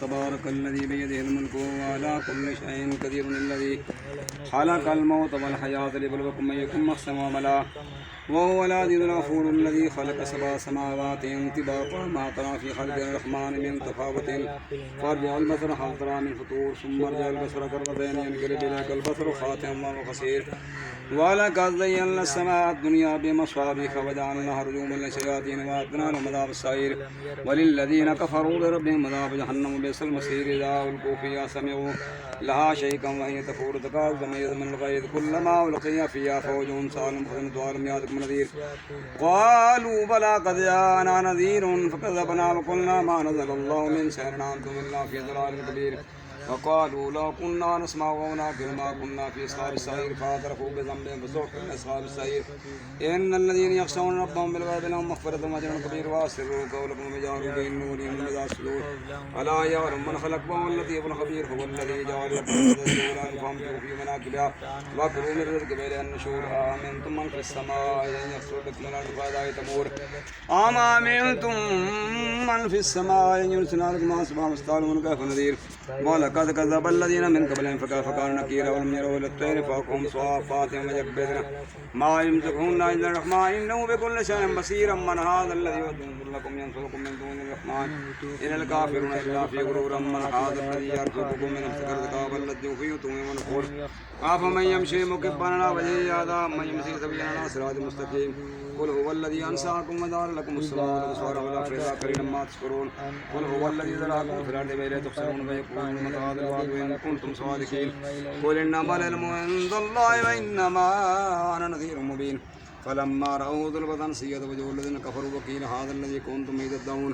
تبارك الذي بيده الملك وعلى كل شيء قدير الذي خلق الموت والحياة ليبلوكم أيكم أحسن عملا وهو العزيز الغفور الذي خلق سبع سماوات طباقا ما ترى في خلق الرحمن من تفاوت فارجع البصر هل ترى من فطور ثم ارجع البصر كرتين ينقلب إليك البصر خاتم وخسير ولقد زينا السماء الدنيا بمصابيح وجعلناها رجوما للشياطين وأعتدنا لهم عذاب السعير وللذين كفروا لربهم عذاب جهنم بئس المصير إذا ألقوا فيها سمعوا لها شيئا وهي تفور تكاد تميز من الغيظ كلما ألقي فيها فوج سالم فزنت لم يأتكم نذير قالوا بلى قد جاءنا نذير فكذبنا وقلنا ما نزل الله من شيء إن أنتم إلا في ضلال كبير وقالوا لو كنا نسمع ونعقل ما كنا في أصحاب السعير فاعترفوا بذنبهم فسحقا لأصحاب السعير إن الذين يخشون ربهم بالغيب لهم مغفرة وأجر كبير وأسروا قولكم وجهروا به نورهم من ذات الصدور ألا يعلم من خلق وهو اللطيف الخبير هو الذي جعل لكم الرسول فامشوا في مناكبها وكلوا من رزق بين النشور آمنتم من في السماء أن يخسر بكم الأرض فإذا تمور آمنتم من في السماء أن يرسل عليكم أصبح مستعلمون كيف نذير ولقد كذب الذين من قبلهم فكيف كان نكير ولم يروا إلى الطير فوقهم صافات ويقبضن ما يمسكهن إلا الرحمن إنه بكل شيء بصير من هذا الذي ينصر لكم ينصركم من دون الرحمن إن الكافرون إلا في غرور من هذا الذي يرزقكم من أمسك الرقاب الذي فيه طوي ونفور أفمن يمشي مكبا على وجهه هذا من يمشي سبيلا على صراط مستقيم قل هو الذي أنشأكم وجعل لكم السمع والأبصار والأفئدة قليلا ما تشكرون قل هو الذي ذراكم في الأرض وإليه تحشرون فيقولون متى هذا الوعد إن كنتم صادقين قل إنما العلم عند الله وإنما أنا نذير مبين فلما رأوا ضربة سيئة وجوه الذين كفروا وقيل هذا الذي كنتم به تدعون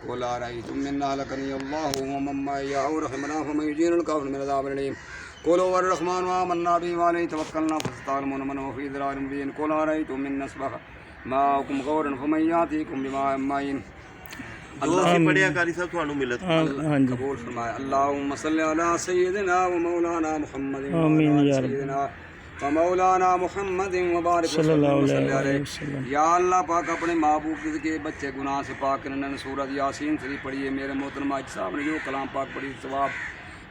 قل أرأيتم من أهلكني الله ومن معي أو رحمنا فمن يجير الكافر من عذاب أليم قل هو الرحمن آمنا به وعليه توكلنا فستعلمون من هو في ضلال مبين قل أرأيتم من أصبح ماؤكم غورا فمن يأتيكم بماء معين قبول فرمائے اللهم صل على سيدنا ومولانا محمد وعلى سيدنا ومولانا محمد وبارک صلی اللہ علیہ وسلم. یا اللہ پاک اپنے محبوب کے بچے گناہ سے پاک کرنے سورت یاسین شریف پڑھی ہے. میرے محترم حاجی صاحب نے جو کلام پاک پڑھی ثواب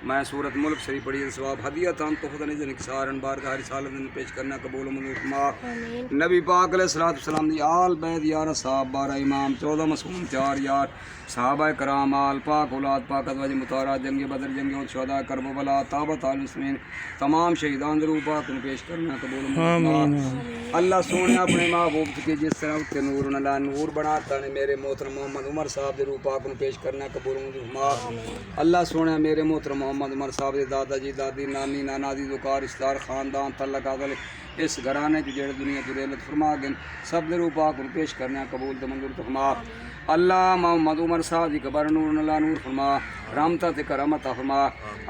میں سورت ملک شریف پڑھی ہے ثواب ہدیت ہم تحفۃ انکسار بارگاہ رسالت میں پیش کرنا قبول و منظور فرما. نبی پاک علیہ الصلوۃ والسلام دی آل بیت یار صاحب 12 امام 14 معصوم 4 یار صحابہ کرام آل پاک اولاد پاک ازواج مطہرہ جنگ بدر جنگ احد شہداء کربلا تابت المسلمین تمام شہیدان درو پاک میں پیش کرنا قبول و منظور. اللہ سونے اپنے محبوب کے جس طرح کے نور اللہ نور بناتا نے میرے محترم محمد عمر صاحب دے روح پاک میں پیش کرنا قبول و منظور. اللہ سونے میرے محترم محمد عمر صاحب دے دادا جی دادی نانی نانا دی دکار رشتہ خاندان تعلق عادل اس گھرانے کی جڑ دنیا تو رحمت فرما گن سب دے روح پاک میں پیش کرنا قبول و منظور فرما. اللہ محمد عمر صاحب دی قبر نور اللہ نور فرما رحمت تے کرامت فرما.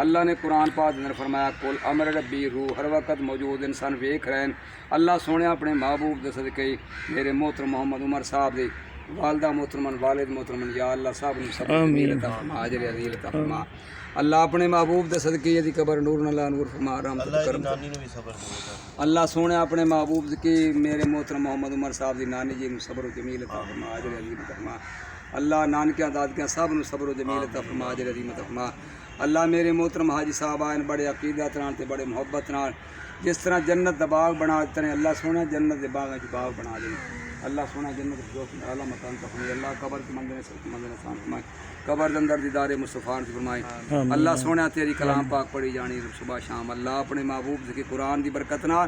اللہ نے قرآن پاک اندر فرمایا کل امر ربی روح ہر وقت موجود انسان ویکھ رہے ہیں. اللہ سونے اپنے محبوب دے صدقے میرے محترم محمد عمر صاحب دی والدہ محترمن والد محترمن یا اللہ صاحب نے سب عطا فرما اجر عظیم عطا فرما. اللہ اپنے محبوب دے صدقے دی قبر نور اللہ نور فرما رحمت تے کرم. اللہ سونے اپنے محبوب کی میرے محترم محمد عمر صاحب دی نانی جی نو صبر و جمیل عطا فرما اجر عظیم عطا فرما. اللہ نانکیاں دادکیاں سب نو صبر و جمیل عطا فرما اجر عظیم عطا فرما. اللہ میرے محترم حاجی صاحب آئے بڑے عقیدت نال تے بڑے محبت نال جس طرح جنت دا باغ بنا دیتے ہیں اللہ سونا جنت دے باغ وچ باغ بنا دے. اللہ سونا جنت دے دوست اعلیٰ مکان تخمی اللہ قبر کے مندر سے مندر آسان فرمائے قبر اندر دیدار مصطفیٰ سے فرمائے. اللہ سونا تیری کلام پاک پڑھی جانی صبح شام. اللہ اپنے محبوب کی قرآن دی برکت نال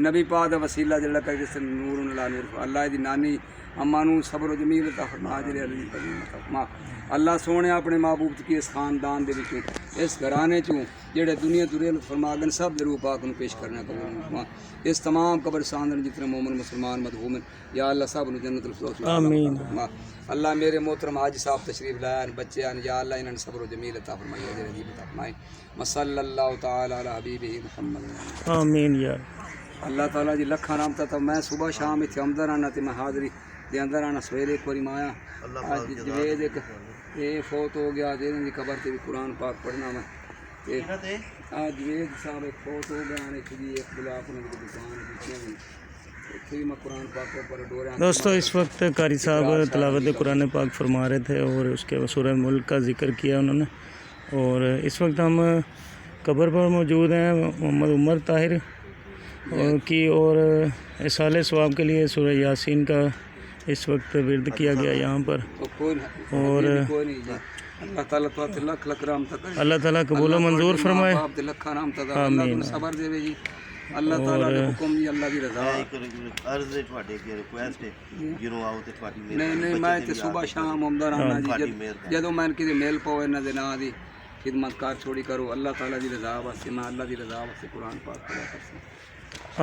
نبی پاک دا وسیلہ جڑا کر جس نور اللہ نور اللہ دی نانی اماں نو صبر و جمیل عطا فرما اجر عظیم عطا فرما. اللہ سونے اپنے محبوب کی اس خاندان دے وچوں اس گھرانے چوں جڑے دنیا تو رحمت فرما گن سب دے روح پاک نو پیش کرنا قبول فرما. اس تمام قبرستان دے جتنے مومن مسلمان مدفون یا اللہ سب نو جنت الفردوس آمین. اللہ میرے محترم حاجی صاحب تشریف لائے بچے ہیں یا اللہ انہاں صبر و جمیل عطا فرمائے اجر عظیم عطا فرمائے. صلی اللہ تعالی علی حبیبہ محمد آمین. یا اللہ تعالیٰ جی لکھاں رحمت. تو میں صبح شام اتنے آمدا رہنا تے میں حاضری دے اندر آنا سویرے ایک باری میں آیا جوید ایک یہ فوت ہو گیا دے دی قبر تے بھی قرآن پاک پڑھنا میں جوید صاحب ایک فوت ہو گیا ایک جی ایک بلا اپنے دکان دوستو اس وقت قاری صاحب تلاوت قرآن پاک فرما رہے تھے اور اس کے سورہ ملک کا ذکر کیا انہوں نے. اور اس وقت ہم قبر پر موجود ہیں محمد عمر طاہر کی، اور اصالِ ثواب کے لیے سورہ یاسین کا اس وقت ورد کیا گیا یہاں پر، اور اللہ تعالیٰ تو لکھ لکھ رحمت کرے، اللہ تعالیٰ قبول و منظور فرمائے۔ باپ دے لکھاں رحمت دا، اللہ کو صبر دے جی، اللہ تعالیٰ دے حکم دی، اللہ دی رضا۔ نہیں میں تے صبح شام آمدا رہنا جی، جدوں میں کدے میل پاؤ انہاں دے ناں دی خدمت کار چھوڑی کرو، اللہ تعالیٰ دی رضا واسطے، میں اللہ دی رضا واسطے قرآن پاک پڑھا کرساں۔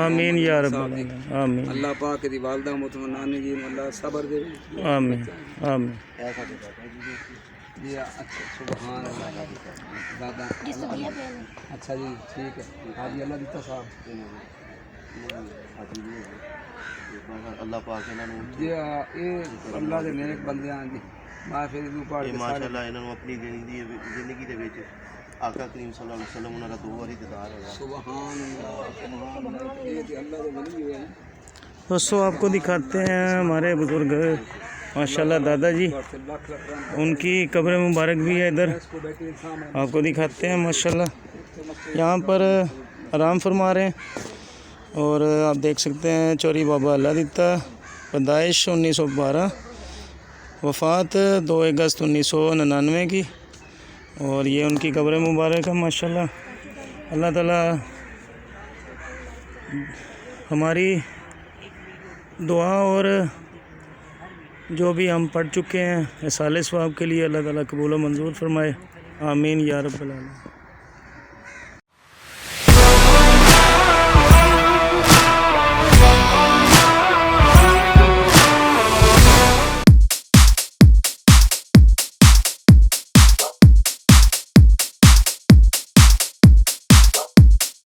آمین یا رب العالمین، آمین اللہ پاک دی والدہ مطمئنانی جی اللہ صبر دے۔ آمین آمین۔ جی اچھا سبحان اللہ دادا، اچھا جی ٹھیک ہے، حاجی اللہ دیتا صاحب اللہ پاک انہاں نوں جی اے اللہ دے نیک بندے ہیں جی، میں پھر دو پڑھ کے ماشاءاللہ انہاں نوں اپنی زندگی دے وچ آقا کریم صلی اللہ علیہ وسلم انہاں دا 2 واری دیدار ہویا۔ سبحان اللہ سبحان اللہ، یہ تے اللہ دے ولی ہوئے ہیں۔ دوستوں آپ کو دکھاتے ہیں ہمارے بزرگ ماشاءاللہ دادا جی، ان کی قبر مبارک بھی ہے ادھر، آپ کو دکھاتے ہیں ماشاءاللہ یہاں پر آرام فرما رہے ہیں، اور آپ دیکھ سکتے ہیں چوری بابا اللہ دیتا، پیدائش 1912، وفات 2 اگست 1999 کی، اور یہ ان کی قبر مبارک ہے ماشاءاللہ۔ اللہ تعالیٰ ہماری دعا اور جو بھی ہم پڑھ چکے ہیں اصالِ ثواب کے لیے اللہ تعالیٰ قبول و منظور فرمائے، آمین یا رب العالمین۔